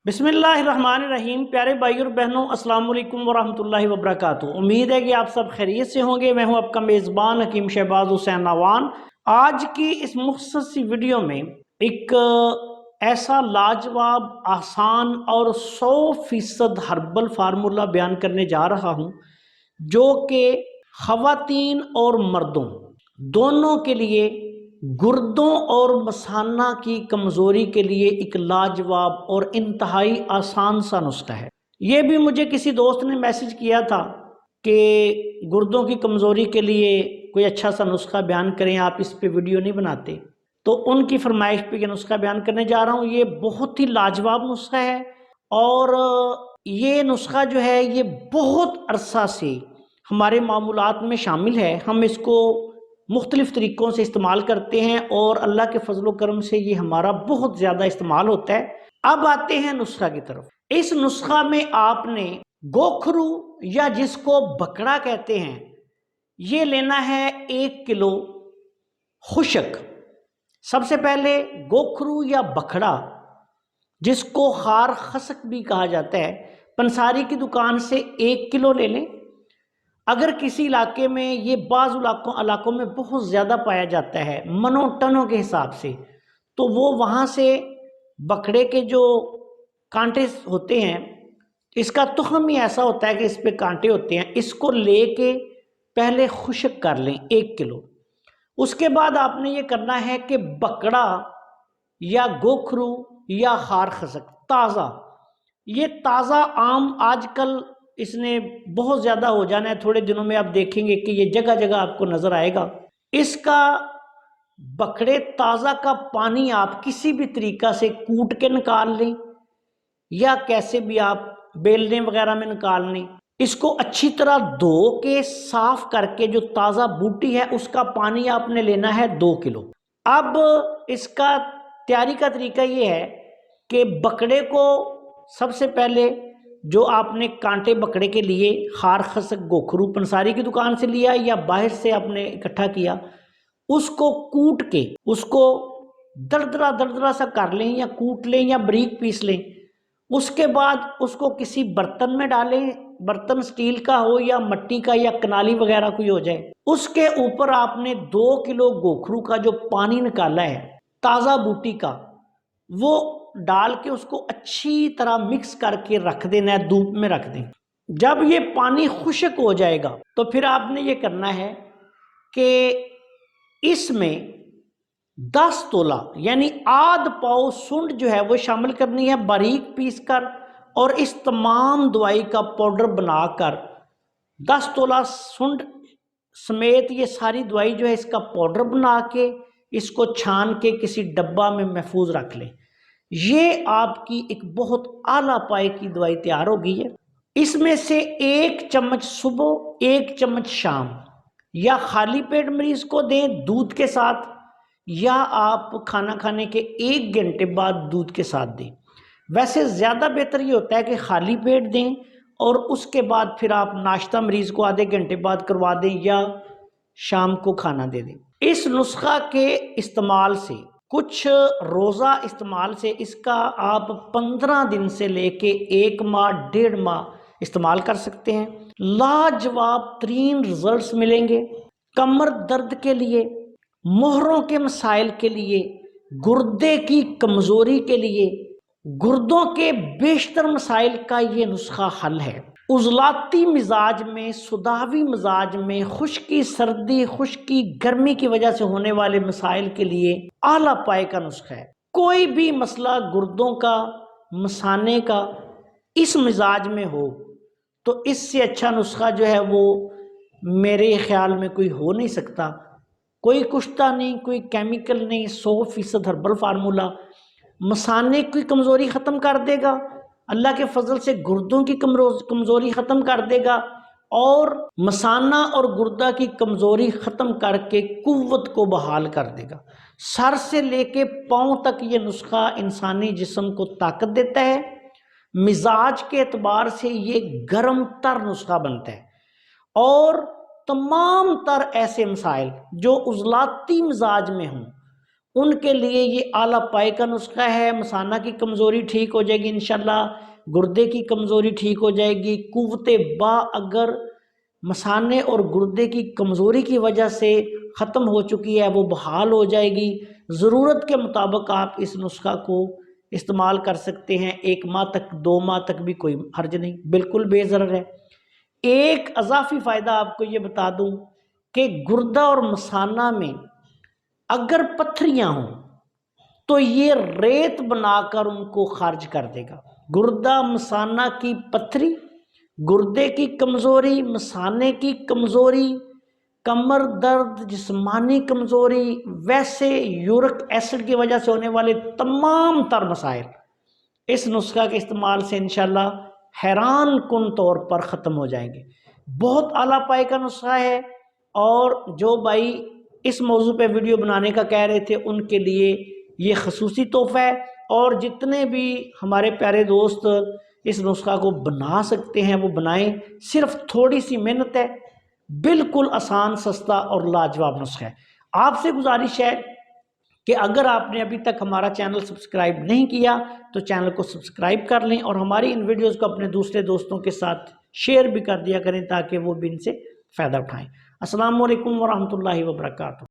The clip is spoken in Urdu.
بسم اللہ الرحمن الرحیم۔ پیارے بھائی اور بہنوں، السلام علیکم ورحمۃ اللہ وبرکاتہ۔ امید ہے کہ آپ سب خیریت سے ہوں گے۔ میں ہوں آپ کا میزبان حکیم شہباز حسین نوان۔ آج کی اس مختصر سی ویڈیو میں ایک ایسا لاجواب، آسان اور 100% ہربل فارمولہ بیان کرنے جا رہا ہوں جو کہ خواتین اور مردوں دونوں کے لیے گردوں اور مثانہ کی کمزوری کے لیے ایک لاجواب اور انتہائی آسان سا نسخہ ہے۔ یہ بھی مجھے کسی دوست نے میسج کیا تھا کہ گردوں کی کمزوری کے لیے کوئی اچھا سا نسخہ بیان کریں، آپ اس پہ ویڈیو نہیں بناتے، تو ان کی فرمائش پہ یہ نسخہ بیان کرنے جا رہا ہوں۔ یہ بہت ہی لاجواب نسخہ ہے اور یہ نسخہ جو ہے یہ بہت عرصہ سے ہمارے معمولات میں شامل ہے۔ ہم اس کو مختلف طریقوں سے استعمال کرتے ہیں اور اللہ کے فضل و کرم سے یہ ہمارا بہت زیادہ استعمال ہوتا ہے۔ اب آتے ہیں نسخہ کی طرف۔ اس نسخہ میں آپ نے گوکھرو یا جس کو بکڑا کہتے ہیں یہ لینا ہے 1 کلو خشک۔ سب سے پہلے گوکھرو یا بکھڑا جس کو خار خسک بھی کہا جاتا ہے، پنساری کی دکان سے 1 کلو لے لیں۔ اگر کسی علاقے میں یہ بعض علاقوں میں بہت زیادہ پایا جاتا ہے منوں ٹنوں کے حساب سے، تو وہ وہاں سے بکڑے کے جو کانٹے ہوتے ہیں، اس کا تخم ہی ایسا ہوتا ہے کہ اس پہ کانٹے ہوتے ہیں، اس کو لے کے پہلے خشک کر لیں 1 کلو۔ اس کے بعد آپ نے یہ کرنا ہے کہ بکڑا یا گوکھرو یا خار خسک تازہ، یہ تازہ آم آج کل اس نے بہت زیادہ ہو جانا ہے، تھوڑے دنوں میں آپ دیکھیں گے کہ یہ جگہ جگہ آپ کو نظر آئے گا۔ اس کا بکڑے تازہ کا پانی آپ کسی بھی طریقہ سے کوٹ کے نکال لیں یا کیسے بھی آپ بیلنے وغیرہ میں نکال لیں۔ اس کو اچھی طرح دھو کے صاف کر کے جو تازہ بوٹی ہے اس کا پانی آپ نے لینا ہے 2 کلو۔ اب اس کا تیاری کا طریقہ یہ ہے کہ بکڑے کو سب سے پہلے جو آپ نے کانٹے بکڑے کے لیے خار خسک گوکھرو پنساری کی دکان سے لیا یا باہر سے آپ نے اکٹھا کیا، اس کو کوٹ کے اس کو دردرا سا کر لیں یا کوٹ لیں یا بریک پیس لیں۔ اس کے بعد اس کو کسی برتن میں ڈالیں، برتن سٹیل کا ہو یا مٹی کا یا کنالی وغیرہ کوئی ہو جائے۔ اس کے اوپر آپ نے 2 کلو گوکھرو کا جو پانی نکالا ہے تازہ بوٹی کا، وہ ڈال کے اس کو اچھی طرح مکس کر کے رکھ دینا ہے، دھوپ میں رکھ دیں۔ جب یہ پانی خشک ہو جائے گا تو پھر آپ نے یہ کرنا ہے کہ اس میں 10 تولہ یعنی آدھ پاؤ سنڈ جو ہے وہ شامل کرنی ہے باریک پیس کر، اور اس تمام دوائی کا پاؤڈر بنا کر 10 تولہ سنڈ سمیت یہ ساری دوائی جو ہے اس کا پاؤڈر بنا کے اس کو چھان کے کسی ڈبہ میں محفوظ رکھ لیں۔ یہ آپ کی ایک بہت اعلیٰ پائے کی دوائی تیار ہو گئی ہے۔ اس میں سے 1 چمچ صبح 1 چمچ شام، یا خالی پیٹ مریض کو دیں دودھ کے ساتھ، یا آپ کھانا کھانے کے 1 گھنٹے بعد دودھ کے ساتھ دیں۔ ویسے زیادہ بہتر یہ ہوتا ہے کہ خالی پیٹ دیں اور اس کے بعد پھر آپ ناشتہ مریض کو آدھے گھنٹے بعد کروا دیں یا شام کو کھانا دے دیں۔ اس نسخہ کے استعمال سے، کچھ روزہ استعمال سے، اس کا آپ 15 دن سے لے کے 1 ماہ 1.5 ماہ استعمال کر سکتے ہیں۔ لاجواب ترین رزلٹس ملیں گے۔ کمر درد کے لیے، مہروں کے مسائل کے لیے، گردے کی کمزوری کے لیے، گردوں کے بیشتر مسائل کا یہ نسخہ حل ہے۔ عضلاتی مزاج میں، سداوی مزاج میں، خشکی سردی، خشکی گرمی کی وجہ سے ہونے والے مسائل کے لیے اعلیٰ پائے کا نسخہ ہے۔ کوئی بھی مسئلہ گردوں کا، مثانے کا اس مزاج میں ہو تو اس سے اچھا نسخہ جو ہے وہ میرے خیال میں کوئی ہو نہیں سکتا۔ کوئی کشتہ نہیں، کوئی کیمیکل نہیں، 100% ہربل فارمولہ مثانے کی کمزوری ختم کر دے گا، اللہ کے فضل سے گردوں کی کمزوری ختم کر دے گا، اور مثانہ اور گردہ کی کمزوری ختم کر کے قوت کو بحال کر دے گا۔ سر سے لے کے پاؤں تک یہ نسخہ انسانی جسم کو طاقت دیتا ہے۔ مزاج کے اعتبار سے یہ گرم تر نسخہ بنتا ہے، اور تمام تر ایسے مسائل جو عضلاتی مزاج میں ہوں ان کے لیے یہ اعلیٰ پائے کا نسخہ ہے۔ مثانہ کی کمزوری ٹھیک ہو جائے گی انشاءاللہ، گردے کی کمزوری ٹھیک ہو جائے گی۔ قوت با اگر مثانے اور گردے کی کمزوری کی وجہ سے ختم ہو چکی ہے وہ بحال ہو جائے گی۔ ضرورت کے مطابق آپ اس نسخہ کو استعمال کر سکتے ہیں، 1 ماہ تک 2 ماہ تک بھی کوئی حرج نہیں، بالکل بے ضرر ہے۔ ایک اضافی فائدہ آپ کو یہ بتا دوں کہ گردہ اور مثانہ میں اگر پتھریاں ہوں تو یہ ریت بنا کر ان کو خارج کر دے گا۔ گردہ مثانہ کی پتھری، گردے کی کمزوری، مثانے کی کمزوری، کمر درد، جسمانی کمزوری، ویسے یورک ایسڈ کی وجہ سے ہونے والے تمام تر مسائل اس نسخہ کے استعمال سے انشاءاللہ حیران کن طور پر ختم ہو جائیں گے۔ بہت اعلیٰ پائے کا نسخہ ہے، اور جو بھائی اس موضوع پہ ویڈیو بنانے کا کہہ رہے تھے ان کے لیے یہ خصوصی تحفہ ہے، اور جتنے بھی ہمارے پیارے دوست اس نسخہ کو بنا سکتے ہیں وہ بنائیں، صرف تھوڑی سی محنت ہے، بالکل آسان، سستا اور لاجواب نسخہ ہے۔ آپ سے گزارش ہے کہ اگر آپ نے ابھی تک ہمارا چینل سبسکرائب نہیں کیا تو چینل کو سبسکرائب کر لیں، اور ہماری ان ویڈیوز کو اپنے دوسرے دوستوں کے ساتھ شیئر بھی کر دیا کریں تاکہ وہ بھی ان سے فائدہ اٹھائیں۔ السلام علیکم ورحمۃ اللہ وبرکاتہ۔